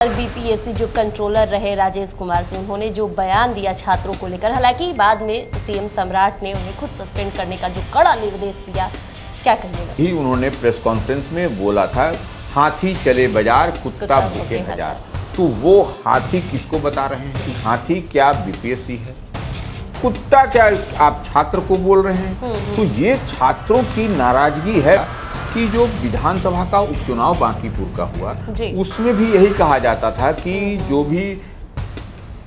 BPSC जो controller रहे राजेश कुमार सिंह, उन्होंने जो बयान दिया छात्रों को लेकर, हालांकि बाद में सीएम सम्राट ने उन्हें खुद सस्पेंड करने का जो कड़ा निर्देश दिया, क्या कहिएगा? ही उन्होंने प्रेस कॉन्फ्रेंस में बोला था, हाथी चले बाजार कुत्ता भूखे हजार। तो वो हाथी किसको बता रहे हैं कि हाथी क्या बीपीएससी है, कुत्ता क्या आप छात्र को बोल रहे हैं? तो ये छात्रों की नाराजगी है कि जो विधानसभा का उपचुनाव बांकीपुर का हुआ, उसमें भी यही कहा जाता था कि जो भी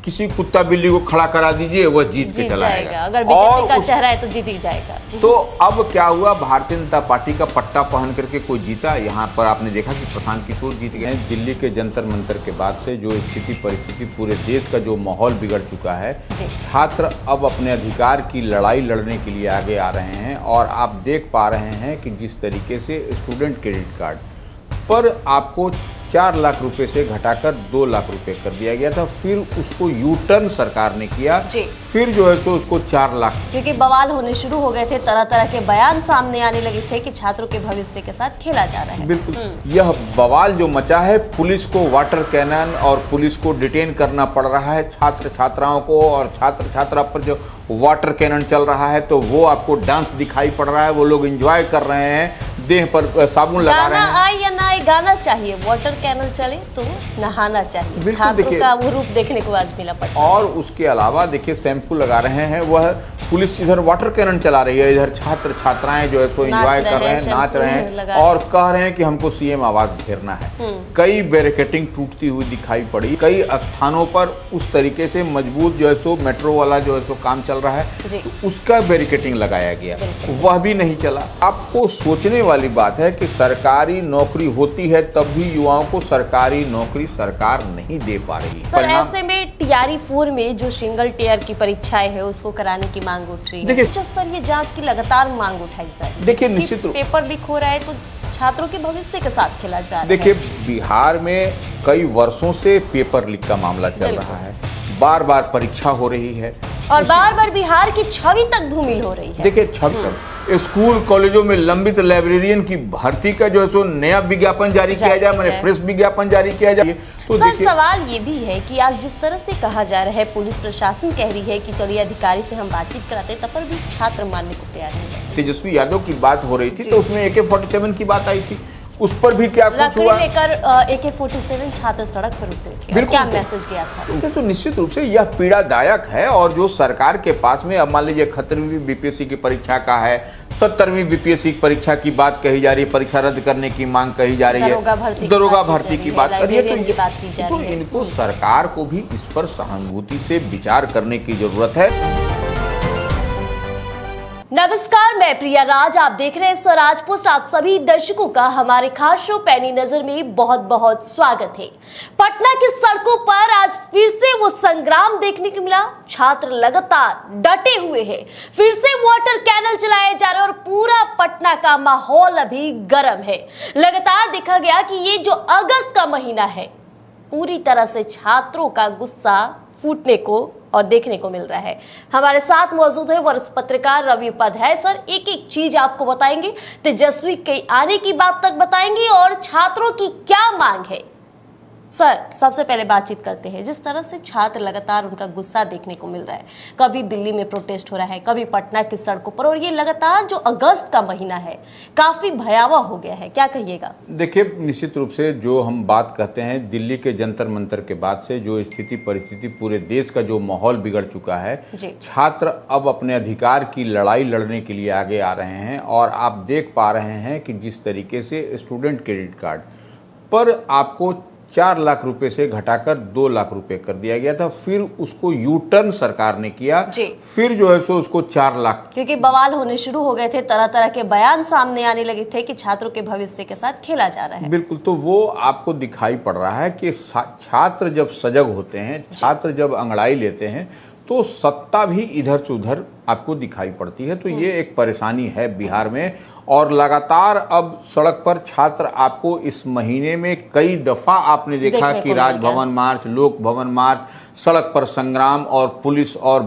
किसी कुत्ता बिल्ली को खड़ा करा दीजिए वह जीत के चला जाएगा। अगर बीजेपी का चेहरा है तो जीत ही जाएगा। तो अब क्या हुआ, भारतीय जनता पार्टी का पट्टा पहन करके कोई जीता। यहाँ पर आपने देखा कि प्रशांत किशोर जीत गए। दिल्ली के जंतर मंतर के बाद से जो स्थिति परिस्थिति, पूरे देश का जो माहौल बिगड़ चुका है, छात्र अब अपने अधिकार की लड़ाई लड़ने के लिए आगे आ रहे हैं। और आप देख पा रहे हैं कि जिस तरीके से स्टूडेंट क्रेडिट कार्ड पर आपको 4 लाख रुपए से घटाकर 2 लाख रुपए कर दिया गया था, फिर उसको यू टर्न सरकार ने किया, फिर जो है सो उसको 4 लाख, क्योंकि बवाल होने शुरू हो गए थे, तरह तरह के बयान सामने आने लगे थे कि छात्रों के भविष्य के साथ खेला जा रहा है। बिल्कुल यह बवाल जो मचा है, पुलिस को वाटर कैनन और पुलिस को डिटेन करना पड़ रहा है छात्र छात्राओं को, और छात्र छात्रा पर जो वाटर कैनन चल रहा है तो वो आपको डांस दिखाई पड़ रहा है, वो लोग एंजॉय कर रहे हैं, देह पर साबुन लगा रहे हैं। गाना आए या ना आए, गाना चाहिए, वाटर कैनल चले तो नहाना चाहिए। छात्रों का वो रूप देखने को आज मिला पड़ा। और उसके अलावा देखिए शैम्पू लगा रहे हैं, वह पुलिस इधर वाटर कैनन चला रही है, इधर छात्र छात्राएं जो है सो एंजॉय कर रहे हैं, नाच रहे हैं और कह रहे हैं कि हमको सीएम आवास घेरना है। कई बैरिकेटिंग टूटती हुई दिखाई पड़ी, कई स्थानों पर उस तरीके से मजबूत जो है सो मेट्रो वाला जो है सो काम चल रहा है, तो उसका बैरिकेटिंग लगाया गया, वह भी नहीं चला। आपको सोचने वाली बात है कि सरकारी नौकरी होती है तब भी युवाओं को सरकारी नौकरी सरकार नहीं दे पा रही है। पर ऐसे में टीआरई 4 में जो सिंगल टियर की परीक्षाएं है उसको कराने की मांग उठ रही है। देखिए उच्च स्तरीय जांच की लगातार मांग उठाई जा रही है। देखिए निश्चित रूप पेपर लीक हो रहा है तो छात्रों के भविष्य के साथ खेला जा रहा है। देखिए बिहार में कई वर्षों से पेपर लीक का मामला चल रहा है, बार बार परीक्षा हो रही है और बार बार बिहार की छवि तक धूमिल हो रही है। देखिए छवि, स्कूल कॉलेजों में लंबित लाइब्रेरियन की भर्ती का जो है सो नया विज्ञापन जारी किया जाए, मैंने फ्रेश विज्ञापन जारी किया जाए। तो सर सवाल ये भी है कि आज जिस तरह से कहा जा रहा है, पुलिस प्रशासन कह रही है कि चलिए अधिकारी से हम बातचीत कराते, तब पर भी छात्र मानने को तैयार नहीं है। तेजस्वी यादव की बात हो रही थी तो उसमें AK-47 की बात आई थी, उस पर भी क्या कुछ हुआ? लेकर AK-47 छात्र सड़क पर उतरे थे, क्या मैसेज किया था? तो निश्चित रूप से यह पीड़ादायक है। और जो सरकार के पास में अब मान लीजिए 71वीं बीपीएससी की परीक्षा का है, 70वीं बीपीएससी की परीक्षा की बात कही जा रही है, परीक्षा रद्द करने की मांग कही जा रही है, दरोगा भर्ती की बात करिए, तो इनको सरकार को भी इस पर सहानुभूति से विचार करने की जरूरत है। नमस्कार, मैं प्रिया राज, आप देख रहे हैं स्वराज पोस्ट। आप सभी दर्शकों का हमारे खास शो पैनी नजर में बहुत बहुत स्वागत है। पटना की सड़कों पर आज फिर से वो संग्राम देखने को मिला। छात्र लगातार डटे हुए हैं, फिर से वाटर कैनल चलाए जा रहे हैं और पूरा पटना का माहौल अभी गर्म है। लगातार देखा गया कि ये जो अगस्त का महीना है, पूरी तरह से छात्रों का गुस्सा फूटने को और देखने को मिल रहा है। हमारे साथ मौजूद है वरिष्ठ पत्रकार रवि उपाध्याय। सर, एक एक चीज आपको बताएंगे, तेजस्वी के आने की बात तक बताएंगे और छात्रों की क्या मांग है। सर, सबसे पहले बातचीत करते हैं, जिस तरह से छात्र लगातार उनका गुस्सा देखने को मिल रहा है, कभी दिल्ली में प्रोटेस्ट हो रहा है, कभी पटना की सड़कों पर, और ये लगातार जो अगस्त का महीना है काफी भयावह हो गया है, क्या कहिएगा? देखिए निश्चित रूप से जो हम बात कहते हैं, दिल्ली के जंतर मंतर के बाद से जो स्थिति परिस्थिति, पूरे देश का जो माहौल बिगड़ चुका है, छात्र अब अपने अधिकार की लड़ाई लड़ने के लिए आगे आ रहे हैं। और आप देख पा रहे हैं कि जिस तरीके से स्टूडेंट क्रेडिट कार्ड पर आपको 4 लाख रुपए से घटाकर 2 लाख रुपए कर दिया गया था, फिर उसको यू टर्न सरकार ने किया, फिर जो है सो उसको 4 लाख, क्योंकि बवाल होने शुरू हो गए थे, तरह तरह के बयान सामने आने लगे थे कि छात्रों के भविष्य के साथ खेला जा रहा है। बिल्कुल, तो वो आपको दिखाई पड़ रहा है कि छात्र जब सजग होते हैं, छात्र जब अंगड़ाई लेते हैं, तो सत्ता भी इधर से उधर आपको दिखाई पड़ती है। तो ये एक परेशानी है बिहार में। और लगातार अब सड़क पर छात्र आपको इस महीने में कई दफा आपने देखा कि राजभवन मार्च, लोक भवन मार्च, सड़क पर संग्राम और पुलिस और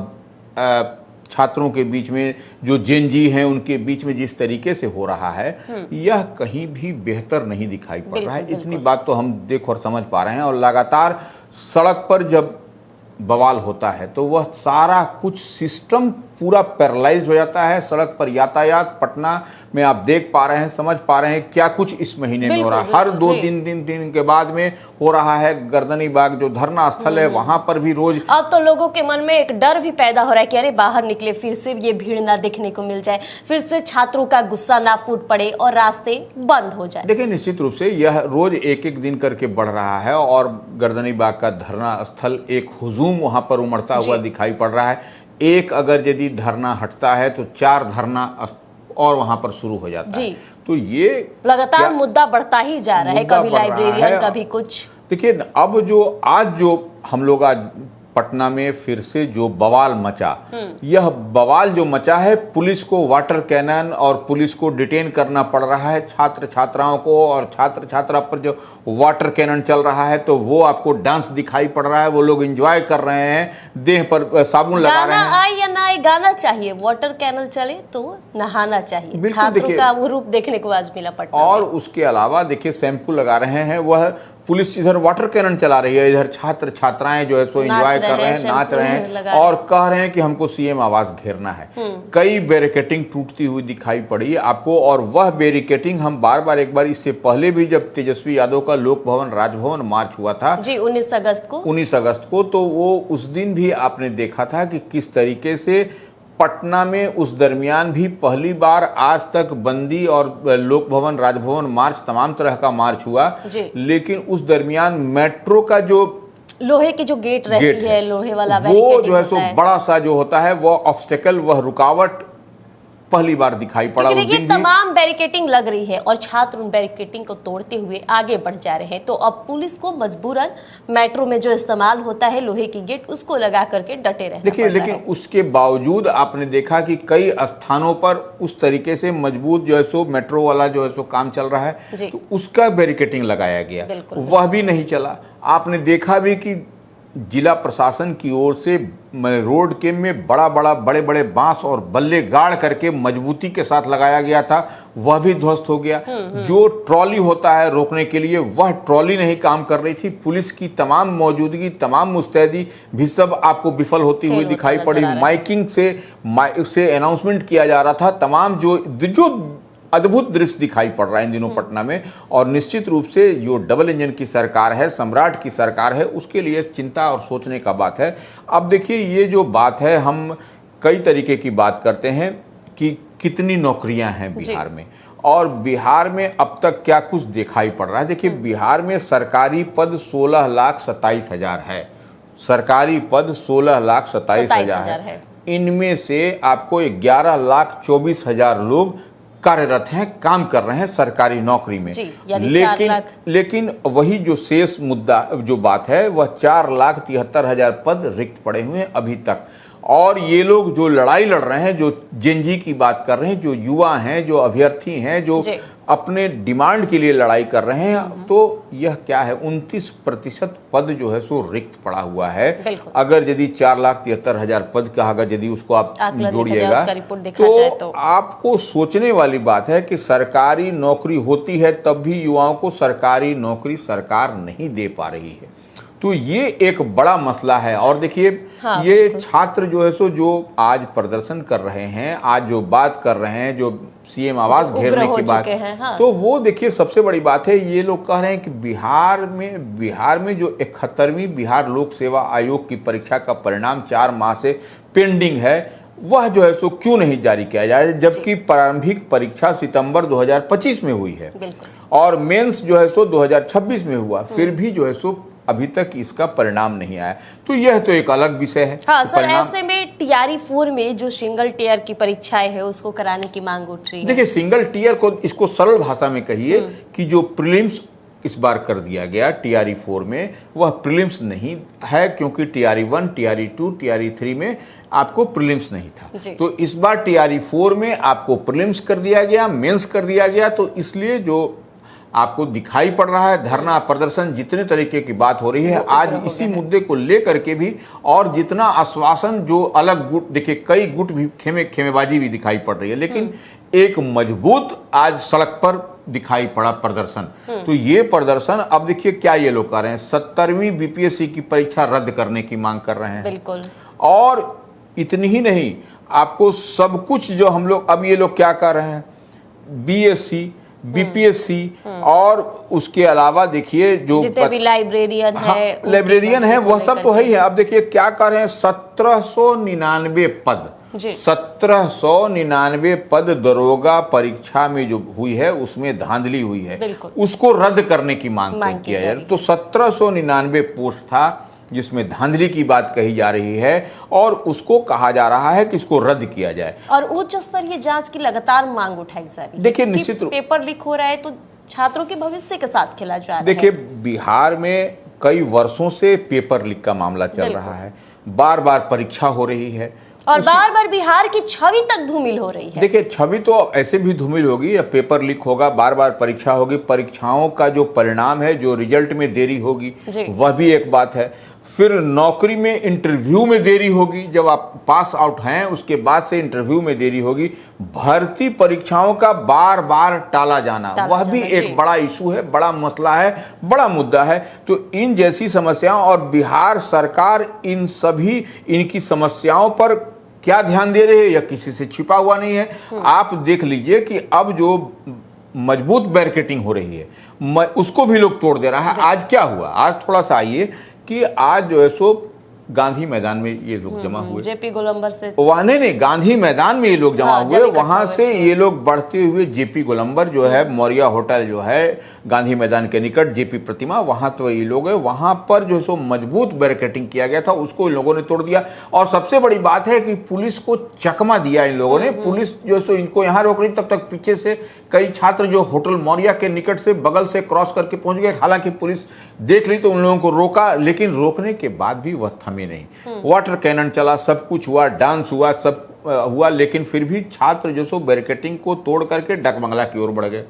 छात्रों के बीच में, जो जेनजी हैं उनके बीच में जिस तरीके से हो रहा है, यह कहीं भी बेहतर नहीं दिखाई पड़ रहा है। इतनी बात तो हम देख और समझ पा रहे हैं। और लगातार सड़क पर जब बवाल होता है तो वह सारा कुछ सिस्टम पूरा पैरालाइज हो जाता है। सड़क पर यातायात पटना में आप देख पा रहे हैं, समझ पा रहे हैं क्या कुछ इस महीने में हो रहा है। हर दो दिन के बाद में हो रहा है। गर्दनी बाग जो धरना स्थल है वहां पर भी रोज। अब तो लोगों के मन में एक डर भी पैदा हो रहा है कि अरे बाहर निकले फिर से ये भीड़ ना देखने को मिल जाए, फिर से छात्रों का गुस्सा ना फूट पड़े और रास्ते बंद हो जाए। देखिए, निश्चित रूप से यह रोज एक एक दिन करके बढ़ रहा है और गर्दनी बाग का धरना स्थल एक हुजूम वहां पर उमड़ता हुआ दिखाई पड़ रहा है। एक अगर यदि धरना हटता है तो 4 धरना और वहां पर शुरू हो जाता है। तो ये लगातार मुद्दा बढ़ता ही जा रहा है, कभी लाइब्रेरियन, कभी कुछ। देखिए, अब जो हम लोग आज पटना में फिर से जो बवाल मचा, यह बवाल जो मचा है, पुलिस को वाटर कैनन और पुलिस को डिटेन करना पड़ रहा है छात्र छात्राओं को, और छात्र छात्रा पर जो वाटर कैनन चल रहा है तो वो आपको डांस दिखाई पड़ रहा है। वो लोग एंजॉय कर रहे हैं, देह पर साबुन लगा रहे हैं। गाना आए या ना आए, गाना चाहिए। वाटर कैनल चले तो नहाना चाहिए। छात्रों का वो रूप देखने को आज मिला पटना। और उसके अलावा देखिए, शैम्पू लगा रहे हैं, वह पुलिस इधर वाटर कैनन चला रही है, इधर छात्र छात्राएं जो है सो एंजॉय कर रहे हैं, नाच रहे हैं और कह रहे हैं कि हमको सीएम आवास घेरना है। कई बैरिकेटिंग टूटती हुई दिखाई पड़ी आपको। और वह बैरिकेटिंग हम एक बार इससे पहले भी जब तेजस्वी यादव का लोक भवन राजभवन मार्च हुआ था जी 19 अगस्त को, तो वो उस दिन भी आपने देखा था कि किस तरीके से पटना में उस दरमियान भी पहली बार आज तक बंदी और लोक भवन राजभवन मार्च, तमाम तरह का मार्च हुआ। लेकिन उस दरमियान मेट्रो का जो लोहे की जो गेट रहती है, लोहे वाला वो जो है सो बड़ा सा जो होता है, वह ऑब्स्टेकल, वह रुकावट पहली बार दिखाई पड़ा। देखिए, तमाम बैरिकेटिंग लग रही है और छात्र उन बैरिकेटिंग को तोड़ते हुए आगे बढ़ जा रहे हैं। तो अब पुलिस को मजबूरन मेट्रो में जो इस्तेमाल होता है लोहे की गेट, उसको लगा करके डटे रहना। देखिए, लेकिन उसके बावजूद आपने देखा कि कई स्थानों पर उस तरीके से मजबूत जो है सो मेट्रो वाला जो है सो काम चल रहा है, तो उसका बैरिकेटिंग लगाया गया, वह भी नहीं चला। आपने देखा भी कि जिला प्रशासन की ओर से रोड के में बड़े बड़े बांस और बल्ले गाड़ करके मजबूती के साथ लगाया गया था, वह भी ध्वस्त हो गया। जो ट्रॉली होता है रोकने के लिए, वह ट्रॉली नहीं काम कर रही थी। पुलिस की तमाम मौजूदगी, तमाम मुस्तैदी भी सब आपको विफल होती हुई दिखाई पड़ी। माइकिंग से अनाउंसमेंट किया जा रहा था, तमाम जो अद्भुत दृश्य दिखाई पड़ रहा है इन दिनों पटना में। और निश्चित रूप से जो डबल इंजन की सरकार है, सम्राट की सरकार है, उसके लिए चिंता और सोचने का बात है। अब देखिए, ये जो बात है, हम कई तरीके की बात करते हैं कि कितनी नौकरियां हैं बिहार में, और बिहार में अब तक क्या कुछ दिखाई पड़ रहा है। देखिए, बिहार में सरकारी पद 16,27,000 है। सरकारी पद 16,27,000 है। इनमें से आपको 11,24,000 लोग कार्यरत हैं, काम कर रहे हैं सरकारी नौकरी में। लेकिन वही जो शेष मुद्दा जो बात है, वह 4,73,000 पद रिक्त पड़े हुए हैं अभी तक। और ये लोग जो लड़ाई लड़ रहे हैं, जो जेनजी की बात कर रहे हैं, जो युवा हैं, जो अभ्यर्थी हैं, जो अपने डिमांड के लिए लड़ाई कर रहे हैं, तो यह क्या है, 29% पद जो है सो रिक्त पड़ा हुआ है। अगर यदि 4,73,000 पद का अगर यदि उसको आप जोड़िएगा तो आपको सोचने वाली बात है कि सरकारी नौकरी होती है तब भी युवाओं को सरकारी नौकरी सरकार नहीं दे पा रही है। तो ये एक बड़ा मसला है। और देखिए, ये छात्र जो है सो जो आज प्रदर्शन कर रहे हैं, आज जो बात कर रहे हैं, जो सीएम आवास घेरने की बात, तो वो देखिए सबसे बड़ी बात है, ये लोग कह रहे हैं कि बिहार में जो 71वीं बिहार लोक सेवा आयोग की परीक्षा का परिणाम 4 माह से पेंडिंग है, वह जो है सो क्यों नहीं जारी किया जाए, जबकि प्रारंभिक परीक्षा सितंबर 2025 में हुई है और मेंस जो है सो 2026 में हुआ, फिर भी जो है सो अभी तक इसका परिणाम नहीं आया। तो यह तो एक अलग विषय है। हाँ सर, ऐसे में टीआरई 4 में जो सिंगल टियर की परीक्षाएं है उसको कराने की मांग उठ रही है। देखिए, सिंगल टियर को, इसको सरल भाषा में कहिए कि जो प्रीलिम्स इस बार कर दिया गया टीआरई 4 में, वह प्रीलिम्स नहीं है, क्योंकि टीआरई 1, टीआरई 2, टीआरई 3 में आपको प्रीलिम्स नहीं था। तो इस बार टीआरई 4 में आपको प्रीलिम्स कर दिया गया, मेंस कर दिया गया। तो इसलिए जो आपको दिखाई पड़ रहा है। धरना प्रदर्शन जितने तरीके की बात हो रही है आज इसी मुद्दे को लेकर के भी, और जितना आश्वासन जो अलग गुट, देखिए कई गुट भी खेमेबाजी भी दिखाई पड़ रही है, लेकिन एक मजबूत आज सड़क पर दिखाई पड़ा प्रदर्शन। तो ये प्रदर्शन अब देखिए क्या ये लोग कर रहे हैं, 70वीं बीपीएससी की परीक्षा रद्द करने की मांग कर रहे हैं। बिल्कुल। और इतनी ही नहीं, आपको सब कुछ जो हम लोग, अब ये लोग क्या कर रहे हैं, बीएससी बीपीएससी और उसके अलावा देखिए जो जितने भी लाइब्रेरियन है, लाइब्रेरियन है वह सब तो है ही है। अब देखिए क्या कर रहे हैं, 1799 पद, 1799 पद दरोगा परीक्षा में जो हुई है उसमें धांधली हुई है, उसको रद्द करने की मांग किया जाए। तो 1799 पोस्ट था जिसमें धांधली की बात कही जा रही है और उसको कहा जा रहा है कि इसको रद्द किया जाए। और उच्च स्तरीय जांच की लगातार मांग उठाई जा रही है। देखिए निश्चित रूप पेपर लीक हो रहा है तो छात्रों के भविष्य के साथ खेला जा रहा है। देखिए बिहार में कई वर्षों से पेपर लीक का मामला चल रहा है, बार बार परीक्षा हो रही है और बार बार बिहार की छवि तक धूमिल हो रही है। देखिए छवि तो ऐसे भी धूमिल होगी, या पेपर लीक होगा, बार बार परीक्षा होगी, परीक्षाओं का जो परिणाम है, जो रिजल्ट में देरी होगी वह भी एक बात है। फिर नौकरी में इंटरव्यू में देरी होगी, जब आप पास आउट हैं उसके बाद से इंटरव्यू में देरी होगी। भर्ती परीक्षाओं का बार बार टाला जाना वह भी एक बड़ा इशू है, बड़ा मसला है, बड़ा मुद्दा है। तो इन जैसी समस्याओं, और बिहार सरकार इन सभी इनकी समस्याओं पर क्या ध्यान दे रही है या किसी से छिपा हुआ नहीं है। आप देख लीजिए कि अब जो मजबूत बैरिकेडिंग हो रही है उसको भी लोग तोड़ दे रहा है। आज क्या हुआ, आज थोड़ा सा आइए कि आज जो है सो गांधी मैदान में ये लोग जमा हुए, जेपी गोलंबर से नहीं गांधी मैदान में ये लोग जमा हुए, वहां से ये लोग बढ़ते हुए जेपी गोलंबर जो है, मौर्या होटल जो है गांधी मैदान के निकट, जेपी प्रतिमा, वहां तो ये लोग है, वहां पर जो सो मजबूत बैरिकेडिंग किया गया था, उसको इन लोगों ने तोड़ दिया। और सबसे बड़ी बात है कि पुलिस को चकमा दिया इन लोगों ने। पुलिस जो सो इनको यहाँ रोक रही, तब तक पीछे से कई छात्र जो होटल मौर्या के निकट से बगल से क्रॉस करके पहुंच गए। हालांकि पुलिस देख ली तो उन लोगों को रोका, लेकिन रोकने के बाद भी वह थमे नहीं। वाटर कैनन चला, सब कुछ हुआ, डांस हुआ, सब हुआ, लेकिन फिर भी छात्र जो सो बैरिकेडिंग को तोड़ करके डकबंगला की ओर बढ़ गए।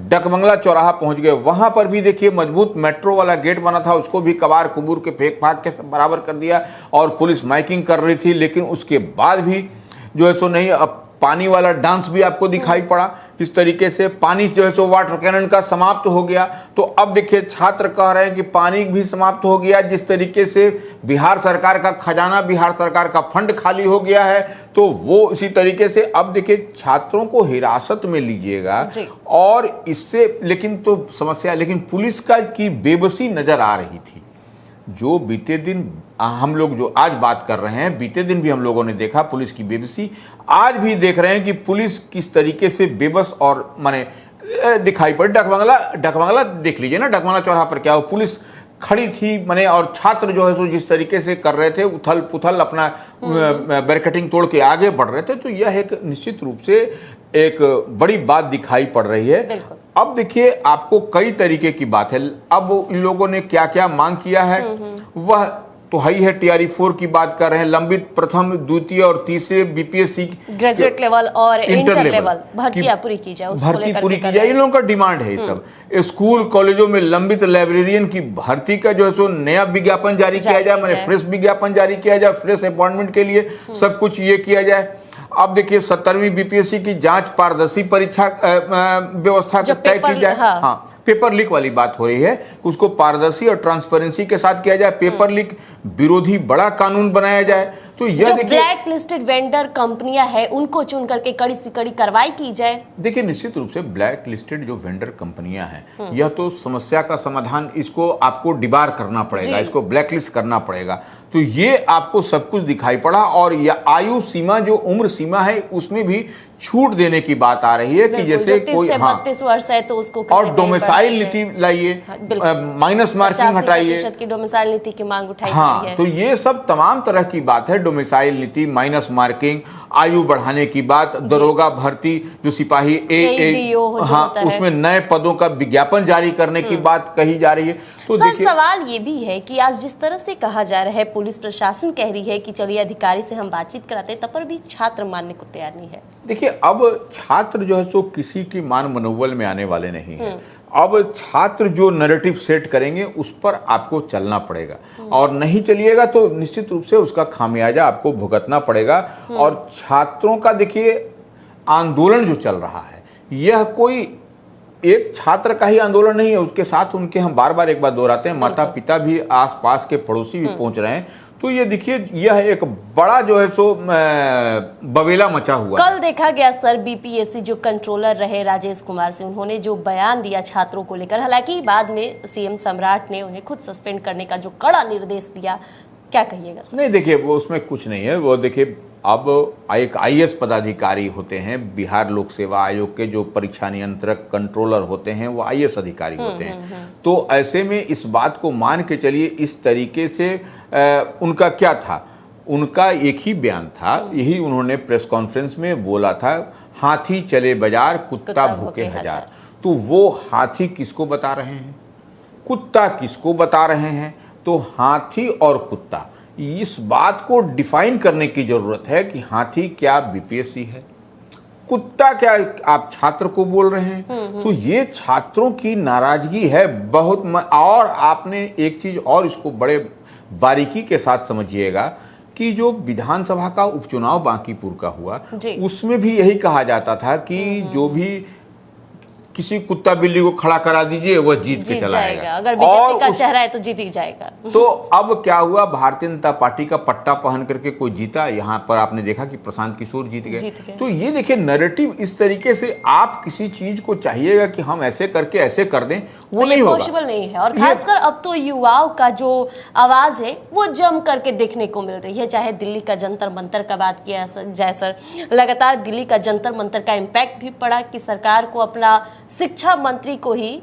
डकबंगला चौराहा पहुंच गए, वहां पर भी देखिए मजबूत मेट्रो वाला गेट बना था, उसको भी कबार कुबूर के फेंक फाक के बराबर कर दिया और पुलिस माइकिंग कर रही थी। लेकिन उसके बाद भी जो है सो नहीं, अब पानी वाला डांस भी आपको दिखाई पड़ा किस तरीके से, पानी जो है सो वाटर कैनन का समाप्त हो गया। तो अब देखिए छात्र कह रहे हैं कि पानी भी समाप्त हो गया, जिस तरीके से बिहार सरकार का खजाना, बिहार सरकार का फंड खाली हो गया है, तो वो इसी तरीके से अब देखिए छात्रों को हिरासत में लीजिएगा और इससे, लेकिन तो समस्या, लेकिन पुलिस का की बेबसी नजर आ रही थी। जो बीते दिन हम लोग जो आज बात कर रहे हैं, बीते दिन भी हम लोगों ने देखा पुलिस की बेबसी, आज भी देख रहे हैं कि पुलिस किस तरीके से बेबस और माने दिखाई पड़ी। डकबंगला देख लीजिए ना, डकबंगला चौराहा पर क्या हो, पुलिस खड़ी थी माने, और छात्र जो है सो जिस तरीके से कर रहे थे, उथल पुथल अपना बैरिकेडिंग तोड़ के आगे बढ़ रहे थे। तो यह एक निश्चित रूप से एक बड़ी बात दिखाई पड़ रही है। अब देखिए आपको कई तरीके की बात है। अब इन लोगों ने क्या क्या मांग किया है वह तो है ही है। TRE-4 की बात कर रहे हैं, लंबित प्रथम, द्वितीय और तीसरे बीपीएससी ग्रेजुएट लेवल और इंटर लेवल भर्तियां पूरी की जाए, भर्ती पूरी की जाए, इन लोगों का डिमांड है। सब स्कूल कॉलेजों में लंबित लाइब्रेरियन की भर्ती का जो है सो नया विज्ञापन जारी किया जाए, मैंने फ्रेश विज्ञापन जारी किया जाए, फ्रेश अपॉइंटमेंट के लिए सब कुछ ये किया जाए। अब देखिए 70वीं बीपीएससी की जांच पारदर्शी परीक्षा व्यवस्था तय की जाए। हाँ, पेपर लीक वाली बात हो रही है, उसको पारदर्शी और ट्रांसपेरेंसी के साथ किया जाए। पेपर लीक विरोधी बड़ा कानून बनाया जाए। तो यह जो ब्लैक लिस्टेड वेंडर कंपनियां हैं उनको चुन करके कड़ी से कड़ी कार्रवाई की जाए। देखिए निश्चित रूप से ब्लैक लिस्टेड जो वेंडर कंपनियां हैं, यह तो समस्या का समाधान, इसको आपको डिबार करना पड़ेगा, इसको ब्लैकलिस्ट करना पड़ेगा। तो ये आपको सब कुछ दिखाई पड़ा। और यह आयु सीमा, जो उम्र सीमा है, उसमें भी छूट देने की बात आ रही है कि जैसे कोई 32 वर्ष है तो उसको, और डोमिसाइल नीति लाइए, माइनस मार्किंग हटाइए की डोमिसाइल नीति की मांग उठाई हाँ, है। तो ये सब तमाम तरह की बात है। डोमिसाइल नीति, माइनस मार्किंग, आयु बढ़ाने की बात, दरोगा भर्ती, जो सिपाही हाँ, उसमें नए पदों का विज्ञापन जारी करने की बात कही जा रही है। तो सर सवाल ये भी है कि आज जिस तरह से कहा जा रहा है, पुलिस प्रशासन कह रही है कि चलिए अधिकारी से हम बातचीत कराते हैं, तब पर भी छात्र मानने को तैयार नहीं है। देखिए अब छात्र जो है सो किसी की मान मनोबल में आने वाले नहीं है। अब छात्र जो नैरेटिव सेट करेंगे उस पर आपको चलना पड़ेगा, और नहीं चलिएगा तो निश्चित रूप से उसका खामियाजा आपको भुगतना पड़ेगा। और छात्रों का देखिए आंदोलन जो चल रहा है, यह कोई एक छात्र का ही आंदोलन नहीं है, उसके साथ उनके, हम बार बार एक बात दोहराते हैं, माता पिता भी, आसपास के पड़ोसी भी पहुंच रहे हैं। तो ये देखिए, यह एक बड़ा जो है सो बवेला मचा हुआ कल देखा गया सर, बीपीएससी जो कंट्रोलर रहे राजेश कुमार से, उन्होंने जो बयान दिया छात्रों को लेकर, हालांकि बाद में सीएम सम्राट ने उन्हें खुद सस्पेंड करने का जो कड़ा निर्देश दिया, क्या कहिएगा सर? नहीं देखिए, वो उसमें कुछ नहीं है। वो देखिए, अब एक आईएएस पदाधिकारी होते हैं, बिहार लोक सेवा आयोग के जो परीक्षा नियंत्रक कंट्रोलर होते हैं, वो आईएएस अधिकारी होते हैं। तो ऐसे में इस बात को मान के चलिए, इस तरीके से उनका क्या था, उनका एक ही बयान था, यही उन्होंने प्रेस कॉन्फ्रेंस में बोला था, हाथी चले बाजार कुत्ता भूखे हजार। तो वो हाथी किसको बता रहे हैं, कुत्ता किसको बता रहे हैं? तो हाथी और कुत्ता, इस बात को डिफाइन करने की जरूरत है कि हाथी क्या बीपीएससी है, कुत्ता क्या आप छात्र को बोल रहे हैं? तो ये छात्रों की नाराजगी है बहुत। और आपने एक चीज और इसको बड़े बारीकी के साथ समझिएगा कि जो विधानसभा का उपचुनाव बांकीपुर का हुआ, उसमें भी यही कहा जाता था कि जो भी किसी कुत्ता बिल्ली को खड़ा करा दीजिए, वह जीत के चला आएगा। अगर बीजेपी का चेहरा है तो जीत ही जाएगा। तो अब क्या हुआ, भारतीय जनता पार्टी का पट्टा पहन करके कोई जीता, यहाँ पर आपने देखा कि प्रशांत किशोर जीत गए। तो ये देखिए, नैरेटिव इस तरीके से आप किसी चीज को चाहिएगा कि हम ऐसे करके ऐसे कर दें, वो नहीं होगा, पॉसिबल नहीं है। और खासकर अब तो युवाओं का जो आवाज है वो जम करके देखने को मिल रही है। चाहे दिल्ली का जंतर मंतर का बात किया जाए सर, लगातार दिल्ली का जंतर मंतर का इम्पैक्ट भी पड़ा कि सरकार को अपना शिक्षा मंत्री को ही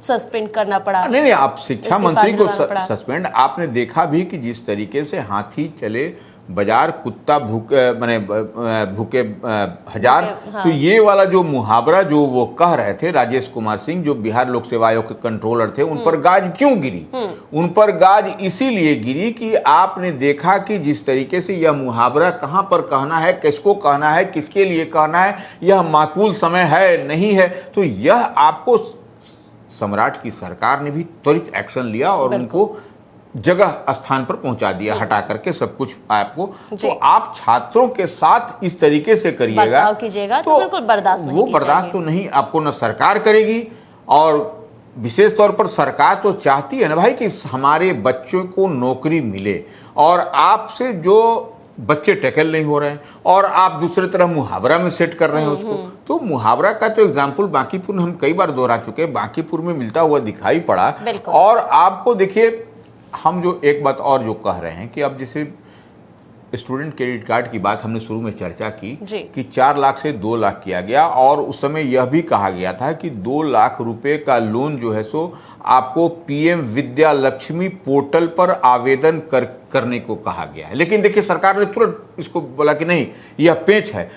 सस्पेंड करना पड़ा। नहीं, आप शिक्षा मंत्री को सस्पेंड, आपने देखा भी कि जिस तरीके से हाथी चले बाजार कुत्ता भूखे माने भूखे हजार। हाँ। तो ये वाला जो मुहावरा जो वो कह रहे थे राजेश कुमार सिंह, जो बिहार लोक सेवा आयोग के कंट्रोलर थे, उन पर गाज क्यों गिरी? उन पर गाज इसीलिए गिरी कि आपने देखा कि जिस तरीके से यह मुहावरा कहां पर कहना है, किसको कहना है, किसके लिए कहना है, यह माकूल समय है नहीं है। तो यह आपको सम्राट की सरकार ने भी त्वरित एक्शन लिया और उनको जगह स्थान पर पहुंचा दिया, हटा करके सब कुछ आपको। तो आप छात्रों के साथ इस तरीके से करिएगा, कीजिएगा तो बिल्कुल बर्दाश्त नहीं, वो बर्दाश्त तो नहीं आपको न सरकार करेगी। और विशेष तौर पर सरकार तो चाहती है ना भाई कि हमारे बच्चों को नौकरी मिले, और आपसे जो बच्चे टैकल नहीं हो रहे हैं और आप दूसरी तरह मुहावरा में सेट कर रहे हैं उसको। तो मुहावरा का तो एग्जाम्पल बांकीपुर हम कई बार दोहरा चुके हैं, बांकीपुर में मिलता हुआ दिखाई पड़ा। और आपको देखिए, हम जो एक बात और जो कह रहे हैं कि अब जैसे स्टूडेंट क्रेडिट कार्ड की बात हमने शुरू में चर्चा की कि 4 लाख से 2 लाख किया गया, और उस समय यह भी कहा गया था कि 2 लाख रुपए का लोन जो है सो आपको पीएम विद्या लक्ष्मी पोर्टल पर आवेदन करने को कहा गया है। लेकिन देखिए, सरकार ने तुरंत इसको बोला कि नहीं, यह पेच है।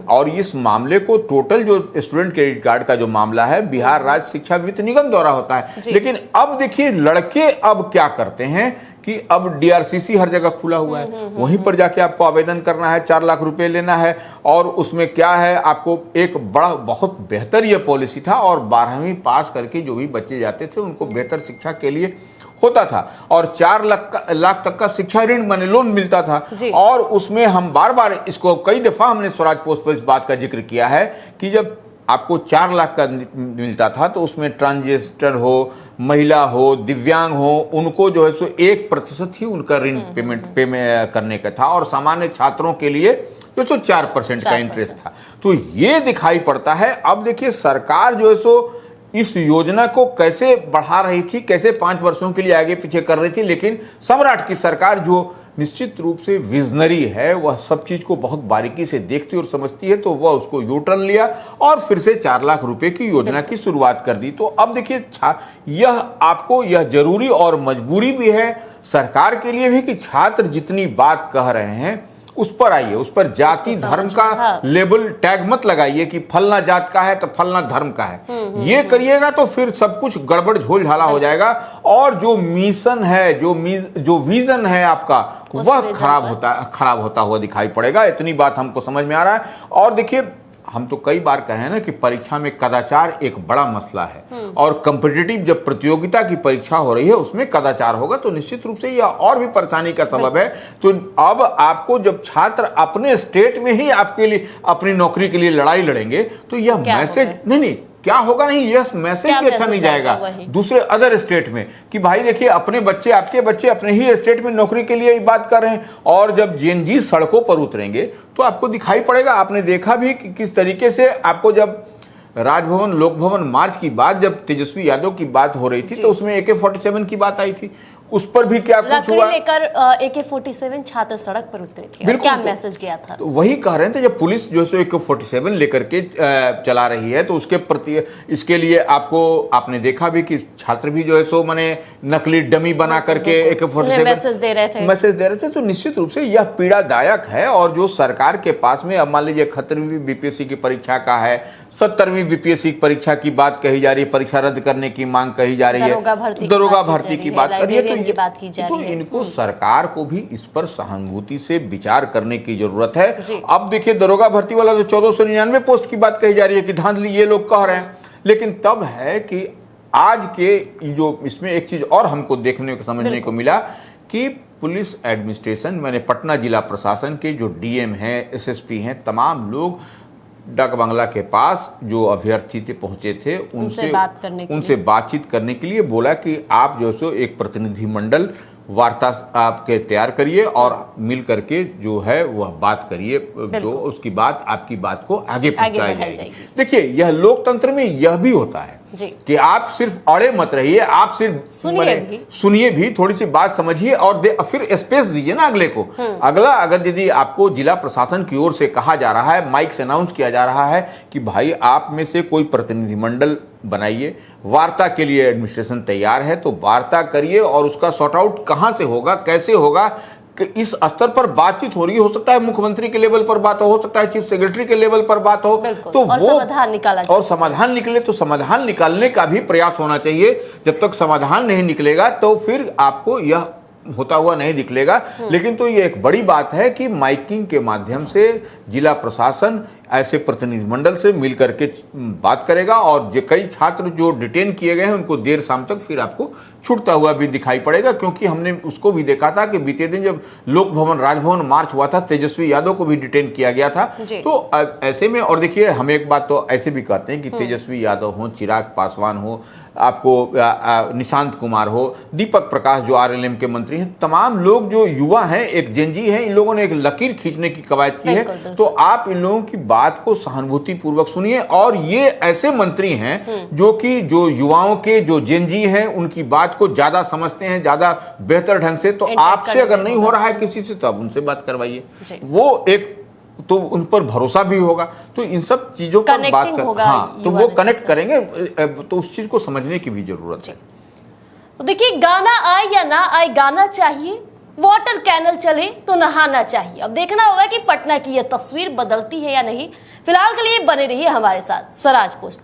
और इस मामले को टोटल जो स्टूडेंट क्रेडिट कार्ड का जो मामला है, बिहार राज्य शिक्षा वित्त निगम द्वारा होता है। लेकिन अब देखिए, लड़के अब क्या करते हैं कि अब डीआरसीसी हर जगह खुला हुआ है, वहीं पर जाके आपको आवेदन करना है, 4 लाख रुपए लेना है। और उसमें क्या है, आपको एक बड़ा बहुत बेहतर यह पॉलिसी था, और 12वीं पास करके जो भी बच्चे जाते थे उनको बेहतर शिक्षा के लिए होता था, और 4 लाख तक का शिक्षा ऋण माने लोन मिलता था। और उसमें हम बार बार इसको कई दफा हमने स्वराज पोस्ट पर इस बात का जिक्र किया है कि जब आपको 4 लाख का मिलता था तो उसमें ट्रांसजेंडर हो, महिला हो, दिव्यांग हो, उनको जो है सो 1% ही उनका ऋण पेमेंट करने का था, और सामान्य छात्रों के लिए जो सो 4% का इंटरेस्ट था। तो ये दिखाई पड़ता है। अब देखिए, सरकार जो है सो इस योजना को कैसे बढ़ा रही थी, कैसे 5 वर्षों के लिए आगे पीछे कर रही थी, लेकिन सम्राट की सरकार जो निश्चित रूप से विजनरी है, वह सब चीज को बहुत बारीकी से देखती और समझती है, तो वह उसको यू टर्न लिया और फिर से 4 लाख रुपए की योजना की शुरुआत कर दी। तो अब देखिए, यह आपको यह जरूरी और मजबूरी भी है सरकार के लिए भी कि छात्र जितनी बात कह रहे हैं उस पर आइए, उस पर जाति धर्म का लेबल टैग मत लगाइए कि फलना जात का है तो फलना धर्म का है। ये करिएगा तो फिर सब कुछ गड़बड़ झोल झाला हो जाएगा, और जो मिशन है, जो विजन है आपका, वह खराब होता हुआ दिखाई पड़ेगा। इतनी बात हमको समझ में आ रहा है। और देखिए, हम तो कई बार कहे हैं ना कि परीक्षा में कदाचार एक बड़ा मसला है और कॉम्पिटिटिव जब प्रतियोगिता की परीक्षा हो रही है उसमें कदाचार होगा तो निश्चित रूप से यह और भी परेशानी का सबब है। तो अब आपको जब छात्र अपने स्टेट में ही आपके लिए अपनी नौकरी के लिए लड़ाई लड़ेंगे तो यह मैसेज नहीं क्या होगा, नहीं यह मैसेज भी अच्छा नहीं जाएगा दूसरे अदर स्टेट में कि भाई देखिए अपने बच्चे आपके बच्चे अपने ही स्टेट में नौकरी के लिए बात कर रहे हैं और जब जेएनजी सड़कों पर उतरेंगे तो आपको दिखाई पड़ेगा। आपने देखा भी कि किस तरीके से आपको जब राजभवन लोक भवन मार्च की बात, जब तेजस्वी यादव की बात हो रही थी तो उसमें AK-47 की बात आई थी, उस पर भी क्या कुछ हुआ, लेकर AK-47 छात्र सड़क पर उतरे थे, क्या मैसेज गया था? तो वही कह रहे थे जब पुलिस जो है AK-47 लेकर के चला रही है तो उसके प्रति इसके लिए आपने देखा भी कि छात्र भी जो है सो माने नकली डमी बना करके AK-47 मैसेज दे रहे थे। तो निश्चित रूप से यह पीड़ादायक है और जो सरकार के पास में अब मान लीजिए 71वीं BPSC की परीक्षा का है, 70वीं BPSC की परीक्षा की बात कही जा रही है, परीक्षा रद्द करने की मांग कही जा रही है, दरोगा भर्ती की बात कर रही है, तो इनको सरकार को भी इस पर सहानुभूति से विचार करने की जरूरत है। अब देखिए दरोगा भर्ती वाला तो 1499 पोस्ट की बात कही जा रही है कि धांधली ये लोग कह रहे हैं, लेकिन तब है कि आज के जो इसमें एक चीज और हमको देखने को समझने को मिला कि पुलिस एडमिनिस्ट्रेशन मैंने पटना जिला प्रशासन के जो डीएम हैं, एसएसपी हैं, तमाम लोग डाक बंगला के पास जो अभ्यर्थी थे पहुंचे थे उनसे बातचीत करने के लिए बोला कि आप जो सो एक प्रतिनिधिमंडल वार्ता आपके तैयार करिए और मिल करके जो है वह बात करिए, जो उसकी बात आपकी बात को आगे पहुंचाई जाएगी। देखिए यह लोकतंत्र में यह भी होता है कि आप सिर्फ अड़े मत रहिए, आप सिर्फ सुनिए भी, थोड़ी सी बात समझिए और फिर स्पेस दीजिए ना अगले को। अगला अगर यदि आपको जिला प्रशासन की ओर से कहा जा रहा है, माइक से अनाउंस किया जा रहा है कि भाई आप में से कोई प्रतिनिधिमंडल बनाइए, वार्ता के लिए एडमिनिस्ट्रेशन तैयार है, तो वार्ता करिए और उसका सॉर्ट आउट कहां से होगा, कैसे होगा, कि इस स्तर पर बातचीत हो रही हो सकता है मुख्यमंत्री के लेवल पर बात हो सकता है चीफ सेक्रेटरी के लेवल पर बात हो, तो वो समाधान निकाला और समाधान निकले तो समाधान निकालने का भी प्रयास होना चाहिए। जब तक समाधान नहीं निकलेगा तो फिर आपको यह होता हुआ नहीं दिखलेगा। लेकिन तो ये एक बड़ी बात है कि माइकिंग के माध्यम से जिला प्रशासन ऐसे प्रतिनिधिमंडल से मिल करके बात करेगा और कई छात्र जो डिटेन किए गए हैं उनको देर शाम तक फिर आपको छूटता हुआ भी दिखाई पड़ेगा, क्योंकि हमने उसको भी देखा था कि बीते दिन जब लोक भवन राजभवन मार्च हुआ था तेजस्वी यादव को भी डिटेन किया गया था। तो ऐसे में और देखिए हम एक बात तो ऐसे भी कहते हैं कि तेजस्वी यादव हो, चिराग पासवान हो, आपको निशांत कुमार हो, दीपक प्रकाश जो RLM के मंत्री हैं, तमाम लोग जो युवा हैं, एक जेनजी हैं, इन लोगों ने एक लकीर खींचने की कवायद की है। तो आप इन लोगों की बात को सहानुभूति पूर्वक सुनिए और ये ऐसे मंत्री हैं जो कि जो युवाओं के जो जेनजी हैं उनकी बात को ज्यादा समझते हैं, ज्यादा बेहतर ढंग से। तो आपसे अगर नहीं हो रहा है किसी से तो आप उनसे बात करवाइए, वो एक तो उन पर भरोसा भी होगा। तो इन सब चीजों पर बात कर तो वो कनेक्ट करेंगे, तो उस चीज को समझने की भी जरूरत है। तो देखिए गाना आए या ना आए, गाना चाहिए, वाटर कैनल चले तो नहाना चाहिए। अब देखना होगा कि पटना की यह तस्वीर बदलती है या नहीं। फिलहाल के लिए बने रहिए हमारे साथ स्वराज पोस्ट पर।